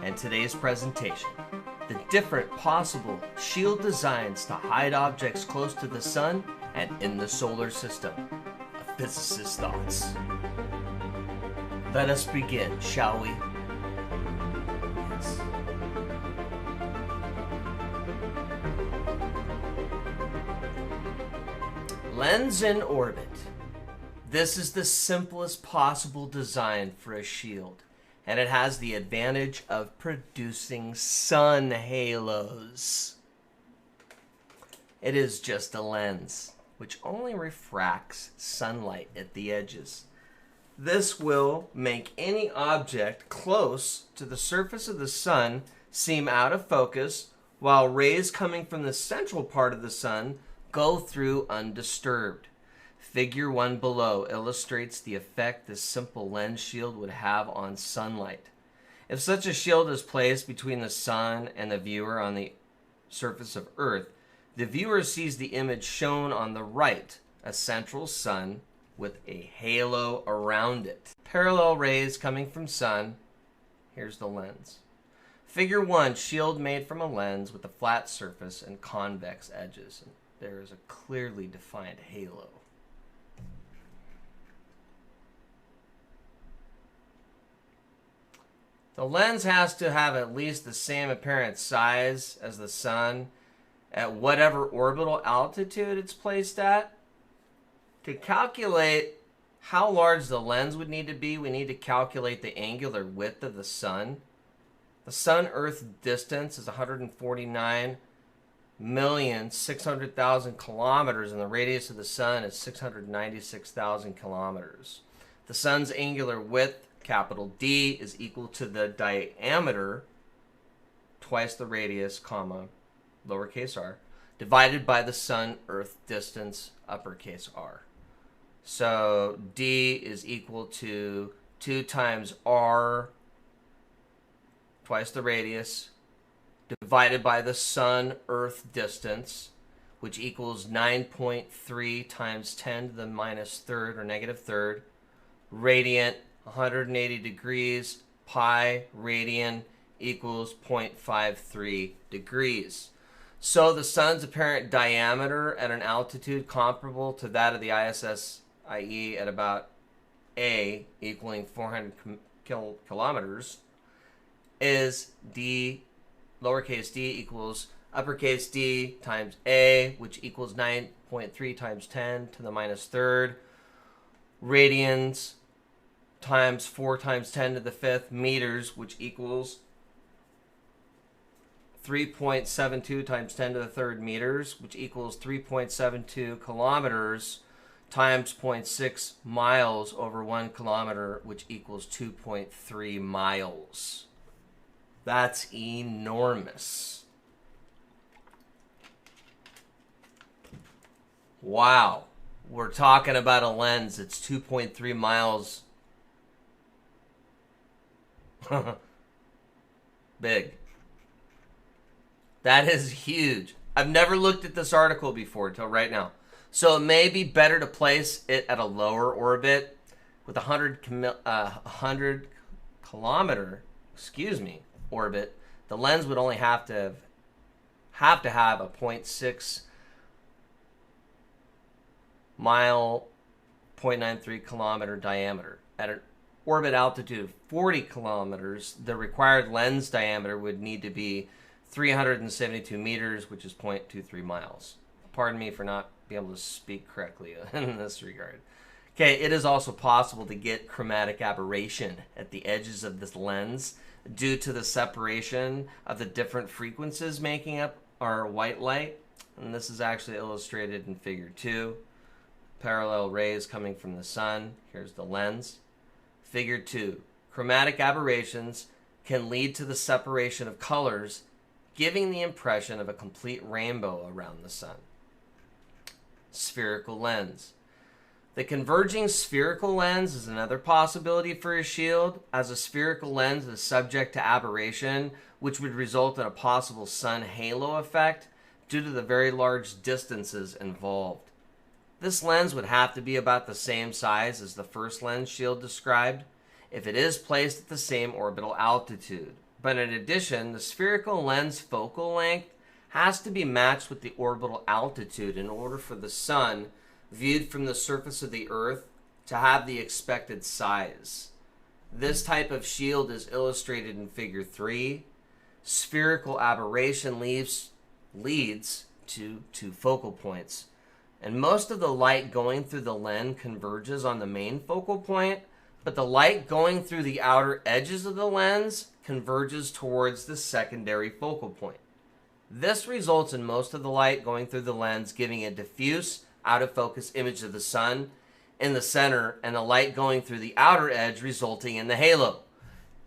and today's presentation, the different possible shield designs to hide objects close to the sun and in the solar system. A physicist's thoughts. Let us begin, shall we? Yes. Lens in orbit. This is the simplest possible design for a shield, and it has the advantage of producing sun halos. It is just a lens, which only refracts sunlight at the edges. This will make any object close to the surface of the sun seem out of focus, while rays coming from the central part of the sun go through undisturbed. Figure 1 below illustrates the effect this simple lens shield would have on sunlight. If such a shield is placed between the sun and the viewer on the surface of Earth, the viewer sees the image shown on the right, a central sun with a halo around it. Parallel rays coming from sun. Here's the lens. Figure 1, shield made from a lens with a flat surface and convex edges. There is a clearly defined halo. The lens has to have at least the same apparent size as the sun at whatever orbital altitude it's placed at. To calculate how large the lens would need to be, we need to calculate the angular width of the sun. The sun-Earth distance is 149,600,000 kilometers, and the radius of the sun is 696,000 kilometers. The sun's angular width, capital D, is equal to the diameter, twice the radius, comma, lowercase r, divided by the sun-Earth distance, uppercase R. So D is equal to 2 times R, twice the radius, divided by the sun-Earth distance, which equals 9.3 times 10 to the minus third, or negative third, radiant, 180 degrees, pi radian equals 0.53 degrees. So the sun's apparent diameter at an altitude comparable to that of the ISS IE at about A, equaling 400 kilometers, is D, lowercase d equals uppercase D times A, which equals 9.3 times 10 to the minus third, radians, times 4 times 10 to the fifth meters, which equals 3.72 times 10 to the third meters, which equals 3.72 kilometers, times 0.6 miles over 1 kilometer, which equals 2.3 miles. That's enormous. Wow. We're talking about a lens that's 2.3 miles big. That is huge. I've never looked at this article before till right now. So it may be better to place it at a lower orbit with 100 kilometer, orbit. The lens would only have to have a 0.6 mile, 0.93 kilometer diameter. At an orbit altitude of 40 kilometers, the required lens diameter would need to be 372 meters, which is 0.23 miles. Pardon me for not being able to speak correctly in this regard. Okay, it is also possible to get chromatic aberration at the edges of this lens due to the separation of the different frequencies making up our white light. And this is actually illustrated in figure 2. Parallel rays coming from the sun. Here's the lens. Figure 2. Chromatic aberrations can lead to the separation of colors, giving the impression of a complete rainbow around the sun. Spherical lens. The converging spherical lens is another possibility for a shield, as a spherical lens is subject to aberration, which would result in a possible sun halo effect due to the very large distances involved. This lens would have to be about the same size as the first lens shield described if it is placed at the same orbital altitude, But in addition, the spherical lens focal length has to be matched with the orbital altitude in order for the sun, viewed from the surface of the Earth, to have the expected size. This type of shield is illustrated in Figure 3. Spherical aberration leads to two focal points. And most of the light going through the lens converges on the main focal point, but the light going through the outer edges of the lens converges towards the secondary focal point. This results in most of the light going through the lens giving a diffuse, out-of-focus image of the sun in the center, and the light going through the outer edge resulting in the halo.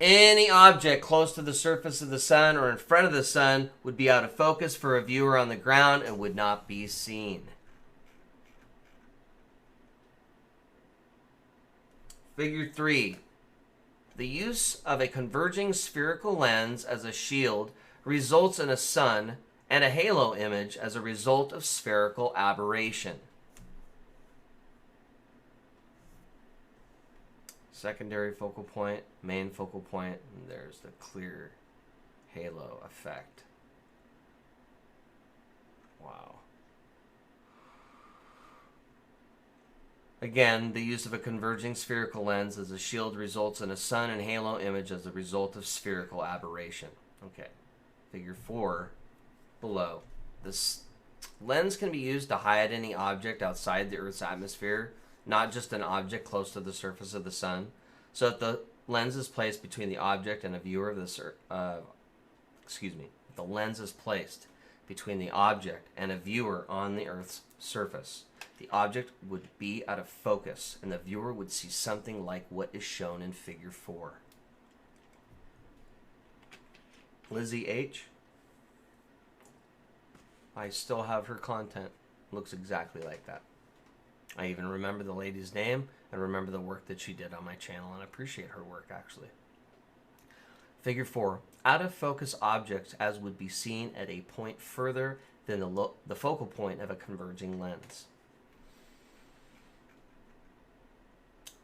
Any object close to the surface of the sun or in front of the sun would be out of focus for a viewer on the ground and would not be seen. Figure 3. The use of a converging spherical lens as a shield results in a sun and a halo image as a result of spherical aberration. Secondary focal point, main focal point, and there's the clear halo effect. Wow. Again, the use of a converging spherical lens as a shield results in a sun and halo image as a result of spherical aberration. Okay, Figure 4 below. This lens can be used to hide any object outside the Earth's atmosphere, not just an object close to the surface of the sun. So if the lens is placed between the object and a viewer of the if the lens is placed between the object and a viewer on the Earth's surface, the object would be out of focus and the viewer would see something like what is shown in Figure 4. Lizzie H. I still have her content. Looks exactly like that. I even remember the lady's name and remember the work that she did on my channel, and I appreciate her work, actually. Figure 4. Out of focus objects as would be seen at a point further than the focal point of a converging lens.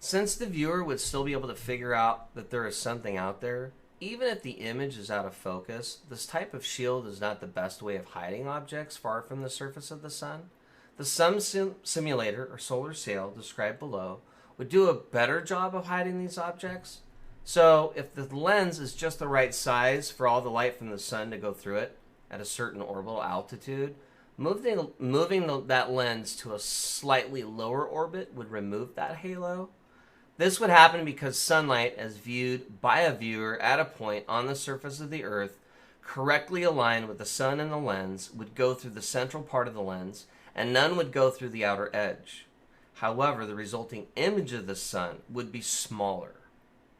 Since the viewer would still be able to figure out that there is something out there, even if the image is out of focus, this type of shield is not the best way of hiding objects far from the surface of the sun. The sun simulator or solar sail described below would do a better job of hiding these objects. So if the lens is just the right size for all the light from the sun to go through it at a certain orbital altitude, moving that lens to a slightly lower orbit would remove that halo. This would happen because sunlight, as viewed by a viewer at a point on the surface of the Earth, correctly aligned with the sun and the lens, would go through the central part of the lens, and none would go through the outer edge. However, the resulting image of the sun would be smaller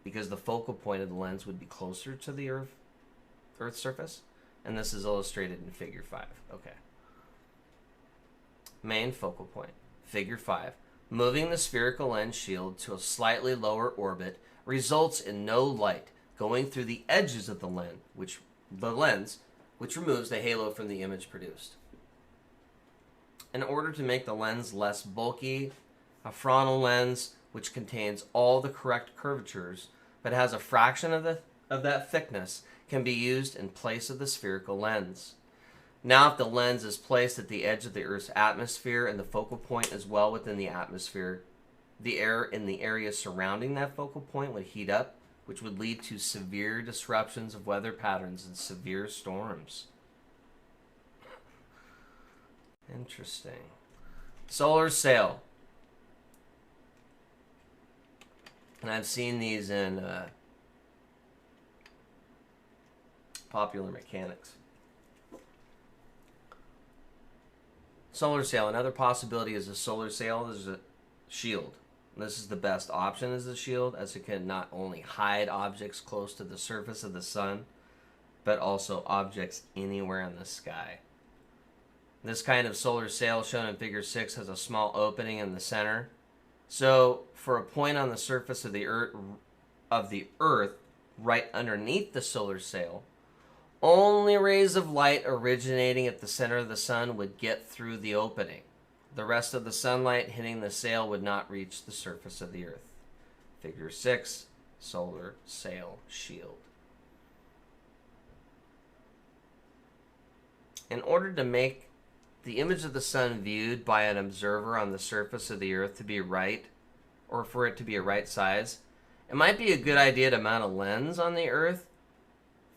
because the focal point of the lens would be closer to the Earth's surface, and this is illustrated in Figure 5. Okay. Main focal point. Figure 5. Moving the spherical lens shield to a slightly lower orbit results in no light going through the edges of the lens, which removes the halo from the image produced. In order to make the lens less bulky, a frontal lens, which contains all the correct curvatures but has a fraction of that thickness, can be used in place of the spherical lens. Now, if the lens is placed at the edge of the Earth's atmosphere and the focal point is well within the atmosphere, the air in the area surrounding that focal point would heat up, which would lead to severe disruptions of weather patterns and severe storms. Interesting. Solar sail. And I've seen these in Popular Mechanics. Solar sail. Another possibility is a solar sail is a shield. This is the best option as a shield, as it can not only hide objects close to the surface of the sun, but also objects anywhere in the sky. This kind of solar sail shown in Figure 6 has a small opening in the center. So for a point on the surface of the Earth right underneath the solar sail, only rays of light originating at the center of the sun would get through the opening. The rest of the sunlight hitting the sail would not reach the surface of the Earth. Figure 6, solar sail shield. in order to make the image of the sun viewed by an observer on the surface of the earth to be right, or for it to be a right size, it might be a good idea to mount a lens on the earth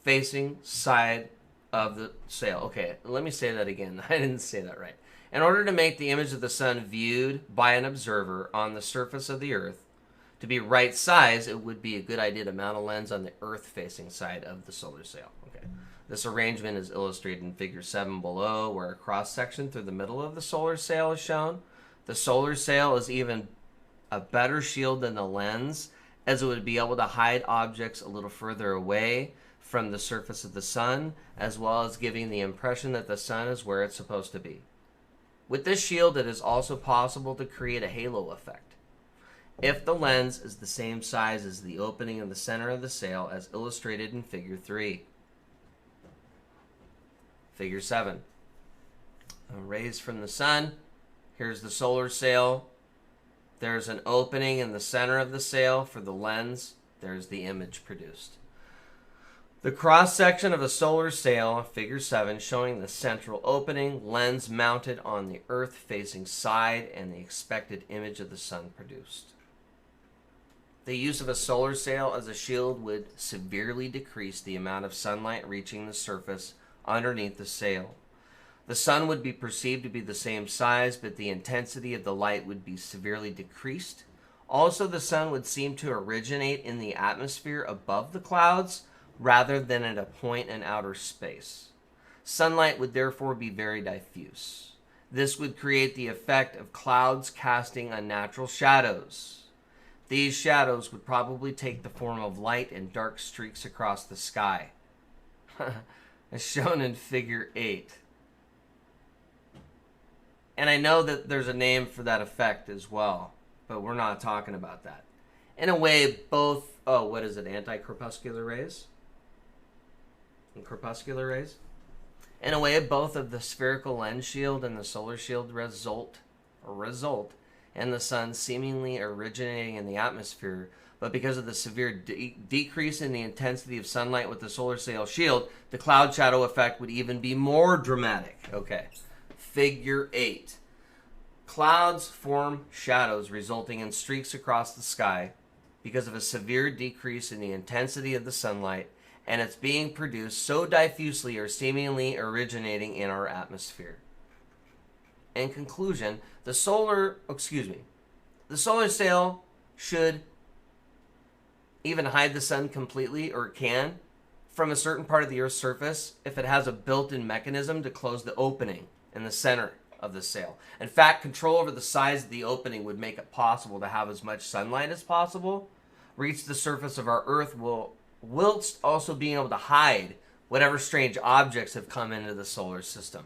facing side of the sail. Okay, let me say that again. I didn't say that right. In order to make the image of the sun viewed by an observer on the surface of the earth to be right size, it would be a good idea to mount a lens on the earth-facing side of the solar sail. Okay. This arrangement is illustrated in figure 7 below, where a cross-section through the middle of the solar sail is shown. The solar sail is even a better shield than the lens, as it would be able to hide objects a little further away from the surface of the sun, as well as giving the impression that the sun is where it's supposed to be. With this shield, it is also possible to create a halo effect if the lens is the same size as the opening in the center of the sail, as illustrated in figure 3. Figure 7. Rays from the sun. Here's the solar sail. There's an opening in the center of the sail for the lens. There's the image produced. The cross-section of a solar sail, figure 7, showing the central opening, lens mounted on the earth-facing side, and the expected image of the sun produced. The use of a solar sail as a shield would severely decrease the amount of sunlight reaching the surface underneath the sail. The sun would be perceived to be the same size, but the intensity of the light would be severely decreased. Also, the sun would seem to originate in the atmosphere above the clouds rather than at a point in outer space. Sunlight would therefore be very diffuse. This would create the effect of clouds casting unnatural shadows. These shadows would probably take the form of light and dark streaks across the sky, as shown in figure 8. And I know that there's a name for that effect as well, but we're not talking about that. In a way, both, anti-crepuscular rays? And crepuscular rays? In a way, both of the spherical lens shield and the solar shield result in the sun seemingly originating in the atmosphere, but because of the severe decrease in the intensity of sunlight with the solar sail shield, the cloud shadow effect would even be more dramatic. Okay, figure 8. Clouds form shadows resulting in streaks across the sky because of a severe decrease in the intensity of the sunlight, and it's being produced so diffusely or seemingly originating in our atmosphere. In conclusion, the solar sail should even hide the sun completely, or it can, from a certain part of the Earth's surface if it has a built-in mechanism to close the opening in the center of the sail. In fact, control over the size of the opening would make it possible to have as much sunlight as possible reach the surface of our Earth, whilst also being able to hide whatever strange objects have come into the solar system.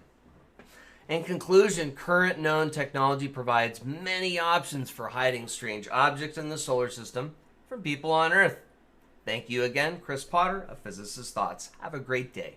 In conclusion, current known technology provides many options for hiding strange objects in the solar system from people on Earth. Thank you again, Chris Potter of Physicist Thoughts. Have a great day.